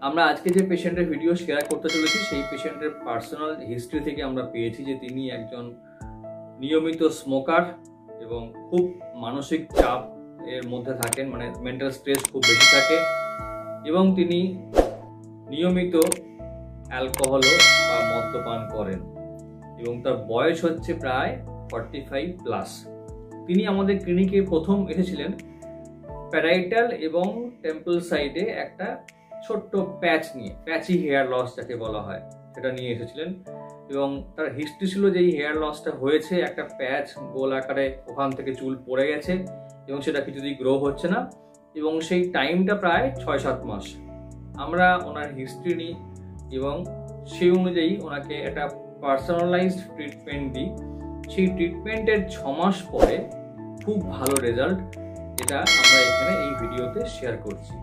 আমরা আজকে যে পেশেন্টের ভিডিও শেয়ার করতে চলেছি সেই পেশেন্টের পার্সোনাল হিস্ট্রি থেকে আমরা পেয়েছি যে তিনি একজন নিয়মিত স্মোকার এবং খুব মানসিক চাপ এর মধ্যে থাকেন, মানে মেন্টাল স্ট্রেস খুব বেশি থাকে, এবং তিনি নিয়মিত অ্যালকোহলও বা মদ্যপান করেন এবং তার বয়স হচ্ছে প্রায় 45+। তিনি আমাদের ক্লিনিকে প্রথম এসেছিলেন প্যারাইটাল এবং টেম্পল সাইডে একটা ছোট্ট প্যাচি হেয়ার লস যাকে বলা হয় সেটা নিয়ে এসেছিলেন, এবং তার হিস্ট্রি ছিল যে এই হেয়ার লসটা হয়েছে একটা প্যাচ গোল আকারে, ওখান থেকে চুল পড়ে গেছে এবং সেটা কিছুতেই গ্রো হচ্ছে না, এবং সেই টাইমটা প্রায় 6-7 মাস। আমরা ওনার হিস্ট্রি নিই এবং সেই অনুযায়ী ওনাকে একটা পার্সোনালাইজড ট্রিটমেন্ট দিই। সেই ট্রিটমেন্টের 6 মাস পরে খুব ভালো রেজাল্ট, যেটা আমরা এখানে এই ভিডিওতে শেয়ার করছি।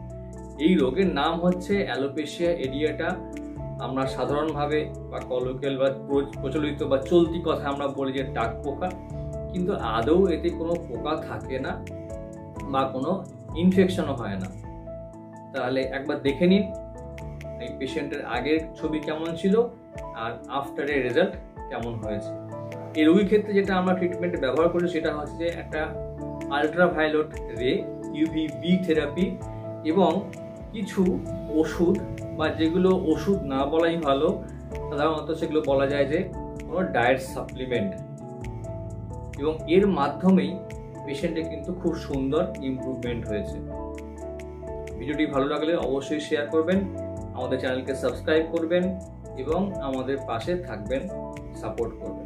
এই রোগের নাম হচ্ছে অ্যালোপেশিয়া এরিয়াটা। আমরা সাধারণভাবে বা কলোকিয়াল বা প্রচলিত বা চলতি কথা আমরা বলি যে ডাক পোকা, কিন্তু আদৌ এতে কোনো পোকা থাকে না বা কোনো ইনফেকশনও হয় না। তাহলে একবার দেখে নিন এই পেশেন্টের আগের ছবি কেমন ছিল আর আফটারের রেজাল্ট কেমন হয়েছে। এই রোগীর ক্ষেত্রে যেটা আমরা ট্রিটমেন্টে ব্যবহার করি সেটা হচ্ছে যে একটা আলট্রাভায়োলেট রে ইউভিবি থেরাপি এবং কিছু ওষুধ, বা যেগুলো ওষুধ না বলাই ভালো, সাধারণত সেগুলো বলা যায় যে কোনো ডায়েট সাপ্লিমেন্ট, এবং এর মাধ্যমেই পেশেন্টের কিন্তু খুব সুন্দর ইমপ্রুভমেন্ট হয়েছে। ভিডিওটি ভালো লাগলে অবশ্যই শেয়ার করবেন, আমাদের চ্যানেলকে সাবস্ক্রাইব করবেন এবং আমাদের পাশে থাকবেন, সাপোর্ট করবেন।